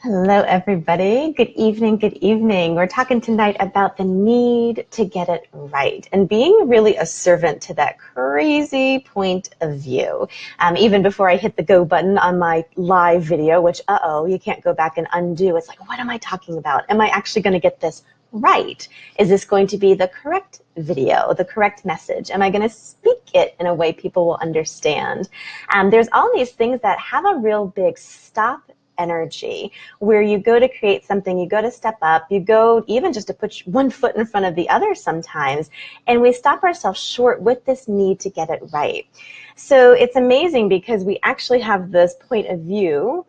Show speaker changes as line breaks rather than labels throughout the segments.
Hello, everybody. Good evening. Good evening. We're talking tonight about the need to get it right and being really a servant to that crazy point of view. Even before I hit the go button on my live video, which, you can't go back and undo. It's like, what am I talking about? Am I actually going to get this right? Is this going to be the correct video, the correct message? Am I going to speak it in a way people will understand? There's all these things that have a real big stop energy where you go to create something, you go to step up, you go even just to put one foot in front of the other sometimes, and we stop ourselves short with this need to get it right. So it's amazing because we actually have this point of view.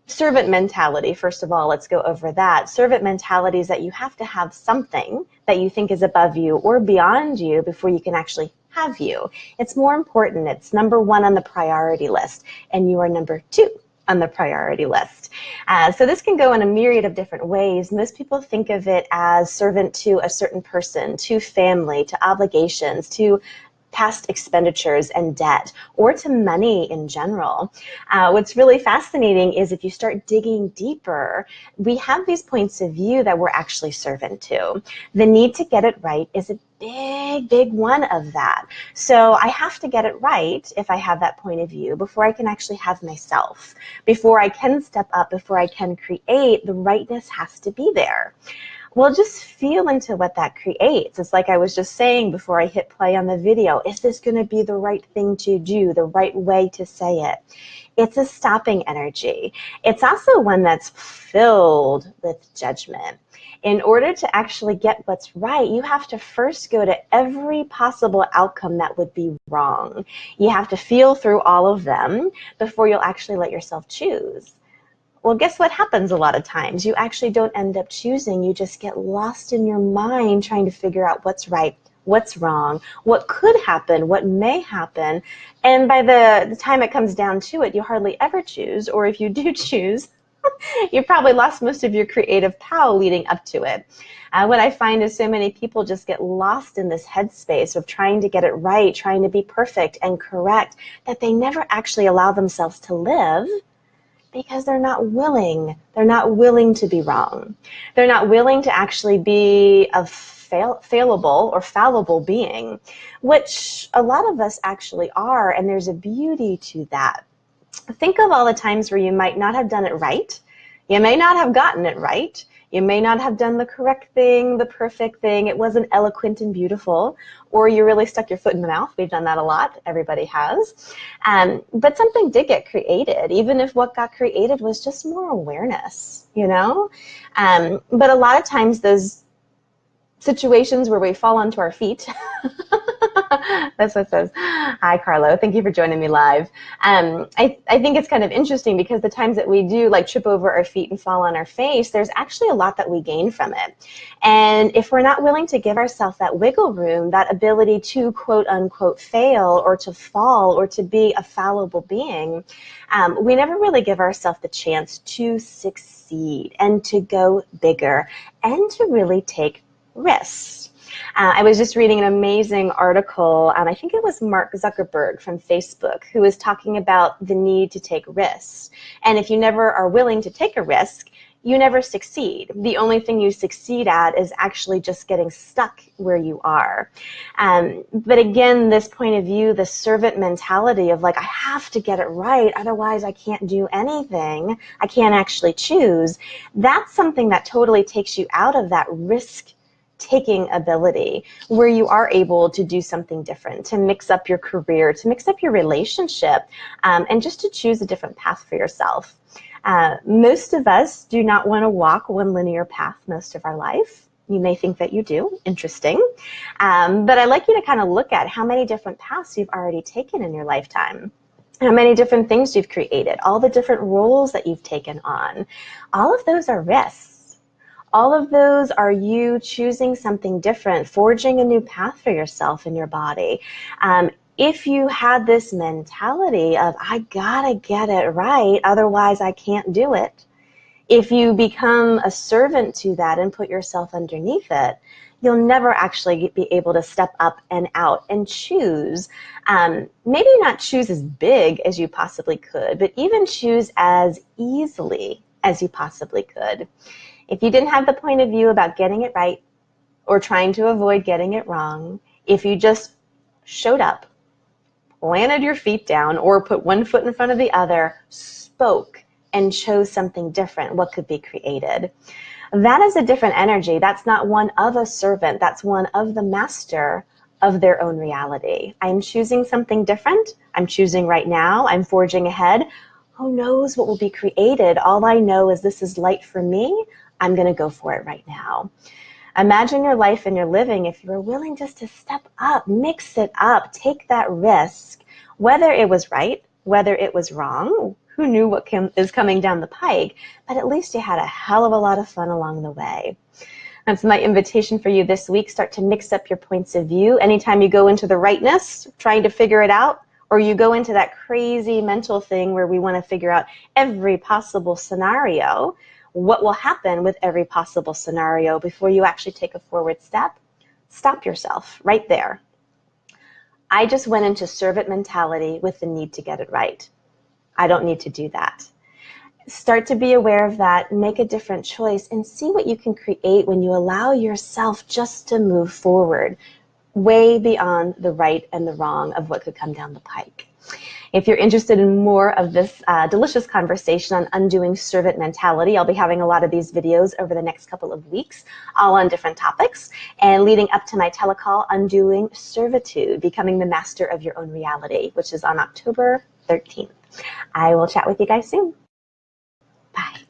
Servant mentality, first of all, let's go over that. Servant mentality is that you have to have something that you think is above you or beyond you before you can actually have you. It's more important. It's number one on the priority list, and you are number two on the priority list. So this can go in a myriad of different ways. Most people think of it as servant to a certain person, to family, to obligations, to past expenditures and debt, or to money in general. What's really fascinating is if you start digging deeper, we have these points of view that we're actually servant to. The need to get it right is a big one of that. So I have to get it right if I have that point of view before I can actually have myself. Before I can step up, before I can create, the rightness has to be there. Well, just feel into what that creates. It's like I was just saying before I hit play on the video. Is this going to be the right thing to do, the right way to say it? It's a stopping energy. It's also one that's filled with judgment. In order to actually get what's right, you have to first go to every possible outcome that would be wrong. You have to feel through all of them before you'll actually let yourself choose. Well, guess what happens a lot of times? You actually don't end up choosing. You just get lost in your mind trying to figure out what's right, what's wrong, what could happen, what may happen. And by the time it comes down to it, you hardly ever choose. Or if you do choose, you probably lost most of your creative power leading up to it. What I find is so many people just get lost in this headspace of trying to get it right, trying to be perfect and correct, that they never actually allow themselves to live. Because they're not willing. They're not willing to be wrong. They're not willing to actually be a failable or fallible being, which a lot of us actually are, and there's a beauty to that. Think of all the times where you might not have done it right. You may not have gotten it right. You may not have done the correct thing, the perfect thing. It wasn't eloquent and beautiful, or you really stuck your foot in the mouth. We've done that a lot. Everybody has. But something did get created, even if what got created was just more awareness, you know? But a lot of times those situations where we fall onto our feet. That's what it says. Hi, Carlo. Thank you for joining me live. I think it's kind of interesting because the times that we do like trip over our feet and fall on our face, there's actually a lot that we gain from it. And if we're not willing to give ourselves that wiggle room, that ability to quote unquote fail or to fall or to be a fallible being, we never really give ourselves the chance to succeed and to go bigger and to really take risks. I was just reading an amazing article, I think it was Mark Zuckerberg from Facebook, who was talking about the need to take risks. And if you never are willing to take a risk, you never succeed. The only thing you succeed at is actually just getting stuck where you are. But again, this point of view, the servant mentality of like, I have to get it right, otherwise I can't do anything, I can't actually choose, that's something that totally takes you out of that risk-taking ability where you are able to do something different, to mix up your career, to mix up your relationship, and just to choose a different path for yourself. Most of us do not want to walk one linear path most of our life. You may think that you do. Interesting. But I'd like you to kind of look at how many different paths you've already taken in your lifetime. How many different things you've created, all the different roles that you've taken on. All of those are risks. All of those are you choosing something different, forging a new path for yourself and your body. If you had this mentality of, I gotta get it right, otherwise I can't do it. If you become a servant to that and put yourself underneath it, you'll never actually be able to step up and out and choose. Maybe not choose as big as you possibly could, but even choose as easily as you possibly could. If you didn't have the point of view about getting it right or trying to avoid getting it wrong, if you just showed up, planted your feet down, or put one foot in front of the other, spoke, and chose something different, what could be created? That is a different energy. That's not one of a servant. That's one of the master of their own reality. I'm choosing something different. I'm choosing right now. I'm forging ahead. Who knows what will be created? All I know is this is light for me. I'm going to go for it right now. Imagine your life and your living if you were willing just to step up, mix it up, take that risk, whether it was right, whether it was wrong. Who knew what is coming down the pike? But at least you had a hell of a lot of fun along the way. That's my invitation for you this week. Start to mix up your points of view. Anytime you go into the rightness, trying to figure it out, or you go into that crazy mental thing where we want to figure out every possible scenario, what will happen with every possible scenario before you actually take a forward step? Stop yourself right there. I just went into servant mentality with the need to get it right. I don't need to do that. Start to be aware of that, make a different choice, and see what you can create when you allow yourself just to move forward, way beyond the right and the wrong of what could come down the pike. If you're interested in more of this delicious conversation on undoing servant mentality, I'll be having a lot of these videos over the next couple of weeks, all on different topics, and leading up to my telecall, Undoing Servitude, Becoming the Master of Your Own Reality, which is on October 13th. I will chat with you guys soon. Bye.